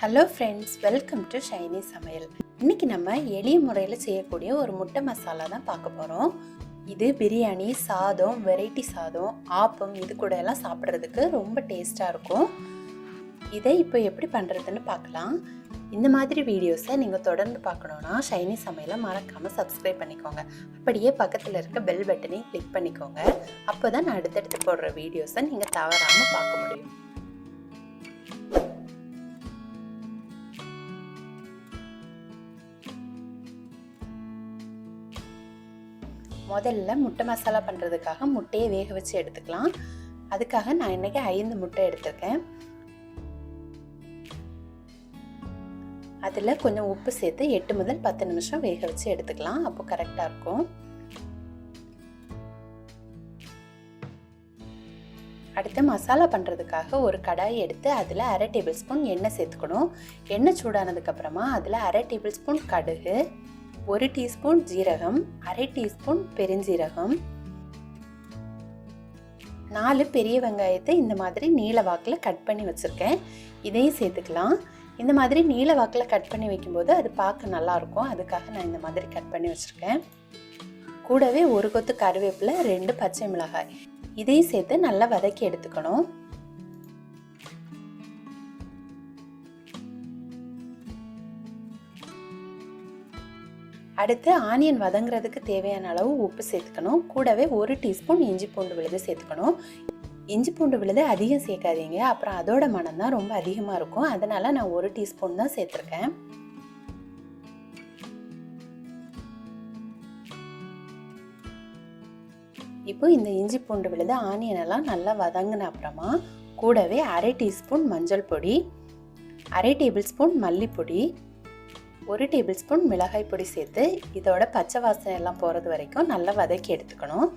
Hello friends, welcome to shiny Samayal. இன்றைக்கி நம்ம எளிய முறையில் செய்யக்கூடிய ஒரு முட்டை மசாலா தான் பார்க்க போகிறோம். இது பிரியாணி, சாதம், வெரைட்டி சாதம், ஆப்பம் இது கூட எல்லாம் சாப்பிட்றதுக்கு ரொம்ப டேஸ்ட்டாக இருக்கும். இதை இப்போ எப்படி பண்ணுறதுன்னு பார்க்கலாம். இந்த மாதிரி வீடியோஸை நீங்கள் தொடர்ந்து பார்க்கணுன்னா ஷைனி சமையலை மறக்காமல் சப்ஸ்கிரைப் பண்ணிக்கோங்க. அப்படியே பக்கத்தில் இருக்க பெல் பட்டனையும் கிளிக் பண்ணிக்கோங்க. அப்போ தான் நான் அடுத்தடுத்து போடுற வீடியோஸை நீங்கள் தவறாமல் பார்க்க முடியும். முதல்ல முட்டை மசாலா பண்ணுறதுக்காக முட்டையை வேக வச்சு எடுத்துக்கலாம். அதுக்காக நான் இன்றைக்கி 5 முட்டை எடுத்திருக்கேன். அதில் கொஞ்சம் உப்பு சேர்த்து 8 முதல் 10 நிமிஷம் வேக வச்சு எடுத்துக்கலாம். அப்போ கரெக்டாக இருக்கும். அடுத்து மசாலா பண்ணுறதுக்காக ஒரு கடாய் எடுத்து அதில் 1/2 டேபிள் ஸ்பூன் எண்ணெய் சேர்த்துக்கணும். எண்ணெய் சூடானதுக்கப்புறமா அதில் 1/2 டேபிள் ஸ்பூன் கடுகு, 1 டீஸ்பூன் ஜீரகம், 1/2 டீஸ்பூன் பெருஞ்சீரகம், 4 பெரிய வெங்காயத்தை இந்த மாதிரி நீல வாக்கில் கட் பண்ணி வச்சுருக்கேன். இதையும் சேர்த்துக்கலாம். இந்த மாதிரி நீல வாக்கில் கட் பண்ணி வைக்கும்போது அது பார்க்க நல்லாயிருக்கும். அதுக்காக நான் இந்த மாதிரி கட் பண்ணி வச்சுருக்கேன். கூடவே 1 கொத்து கருவேப்பிலை, 2 பச்சை மிளகாய் இதையும் சேர்த்து நல்லா வதக்கி எடுத்துக்கணும். அடுத்து ஆனியன் வதங்குறதுக்கு தேவையான அளவு உப்பு சேர்த்துக்கணும். கூடவே 1 டீஸ்பூன் இஞ்சி பூண்டு விழுது சேர்த்துக்கணும். இஞ்சி பூண்டு விழுது அதிகம் சேர்க்காதீங்க, அப்புறம் அதோட மனம் தான் ரொம்ப அதிகமாக இருக்கும். அதனால் நான் 1 டீஸ்பூன் தான் சேர்த்துருக்கேன். இப்போ இந்த இஞ்சி பூண்டு விழுது ஆனியன் எல்லாம் நல்லா வதங்கின அப்புறமா கூடவே 1/2 டீஸ்பூன் மஞ்சள் பொடி, 1/2 டேபிள் ஸ்பூன் மல்லிப்பொடி, 1 டேபிள் ஸ்பூன் மிளகாய் பொடி சேர்த்து இதோட பச்சை வாசனை எல்லாம் போகிறது வரைக்கும் நல்லா வதக்கி எடுத்துக்கணும்.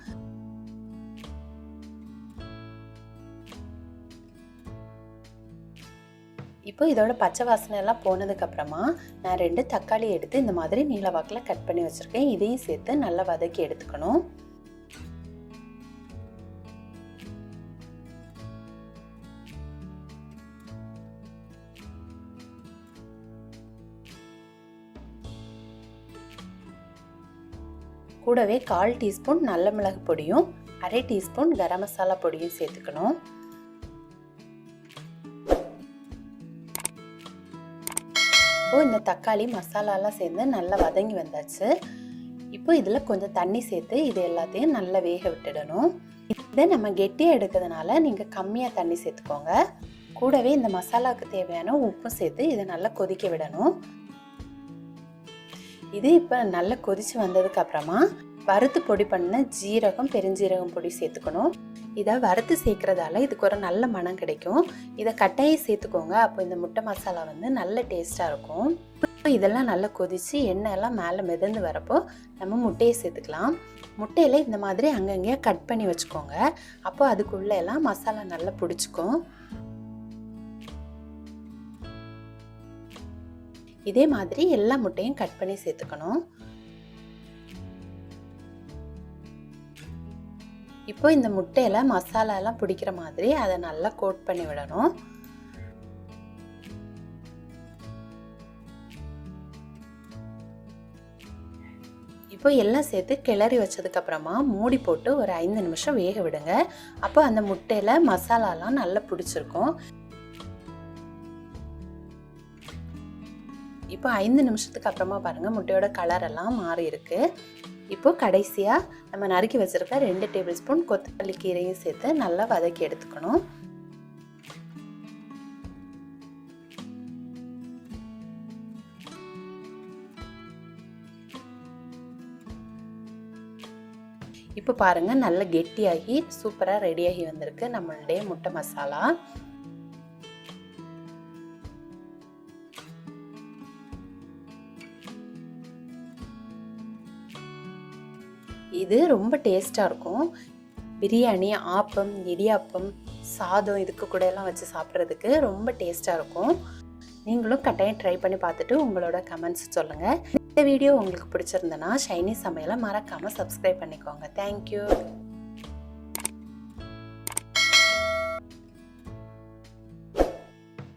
இப்போ இதோட பச்சை வாசனை எல்லாம் போனதுக்கப்புறமா நான் 2 தக்காளி எடுத்து இந்த மாதிரி நீல வாக்கில் கட் பண்ணி வச்சுருக்கேன். இதையும் சேர்த்து நல்லா வதக்கி எடுத்துக்கணும். கூடவே 1/4 டீஸ்பூன் நல்ல மிளகு பொடியும் 1/2 டீஸ்பூன் கரம் மசாலா பொடியும் சேர்த்துக்கணும். இப்போ இந்த தக்காளி மசாலாலாம் சேர்ந்து நல்லா வதங்கி வந்தாச்சு. இப்போ இதில் கொஞ்சம் தண்ணி சேர்த்து இது எல்லாத்தையும் நல்லா வேக விட்டுடணும். இதை நம்ம கெட்டியாக எடுக்கிறதுனால நீங்கள் கம்மியாக தண்ணி சேர்த்துக்கோங்க. கூடவே இந்த மசாலாவுக்கு தேவையான உப்பும் சேர்த்து இதை நல்லா கொதிக்க விடணும். இது இப்போ நல்லா கொதிச்சு வந்ததுக்கு அப்புறமா வறுத்து பொடி பண்ண ஜீரகம், பெருஞ்சீரகம் பொடி சேர்த்துக்கணும். இதை வறுத்து சேர்க்கறதால இதுக்கு ஒரு நல்ல மனம் கிடைக்கும். இதை கட்டாயம் சேர்த்துக்கோங்க. அப்போ இந்த முட்டை மசாலா வந்து நல்ல டேஸ்ட்டாக இருக்கும். இப்போ இதெல்லாம் நல்லா கொதிச்சு எண்ணெய் எல்லாம் மேலே மிதந்து வரப்போ நம்ம முட்டையை சேர்த்துக்கலாம். முட்டையில் இந்த மாதிரி அங்கங்கேயே கட் பண்ணி வச்சுக்கோங்க. அப்போ அதுக்குள்ளே எல்லாம் மசாலா நல்லா பிடிச்சிக்கும். இதே மாதிரி எல்லா முட்டையும் கட் பண்ணி சேர்த்துக்கணும். இப்போ இந்த முட்டையில மசாலா எல்லாம் பிடிக்கிற மாதிரி அதை நல்லா கோட் பண்ணி விடணும். இப்போ எல்லாம் சேர்த்து கிளறி வச்சதுக்கு அப்புறமா மூடி போட்டு ஒரு 5 நிமிஷம் வேக விடுங்க. அப்போ அந்த முட்டையில மசாலாலாம் நல்லா பிடிச்சிருக்கும். இப்போ 5 நிமிஷத்துக்கு அப்புறமா பாருங்கள் முட்டையோட கலர் எல்லாம் மாறி இருக்கு. இப்போ கடைசியாக நம்ம நறுக்கி வச்சுருக்க 2 டேபிள் ஸ்பூன் கொத்தமல்லி கீரையும் சேர்த்து நல்லா வதக்கி எடுத்துக்கணும். இப்போ பாருங்கள் நல்லா கெட்டியாகி சூப்பராக ரெடியாகி வந்திருக்கு நம்மளுடைய முட்டை மசாலா. இது ரொம்ப டேஸ்ட்டாக இருக்கும். பிரியாணி, ஆப்பம், இடியாப்பம், சாதம் இதுக்கு கூட எல்லாம் வச்சு சாப்பிட்றதுக்கு ரொம்ப டேஸ்ட்டாக இருக்கும். நீங்களும் கட்டாயம் ட்ரை பண்ணி பார்த்துட்டு உங்களோட கமெண்ட்ஸ் சொல்லுங்கள். இந்த வீடியோ உங்களுக்கு பிடிச்சிருந்தனா ஷைனி சமையலை மறக்காமல் சப்ஸ்கிரைப் பண்ணிக்கோங்க. தேங்க்யூ.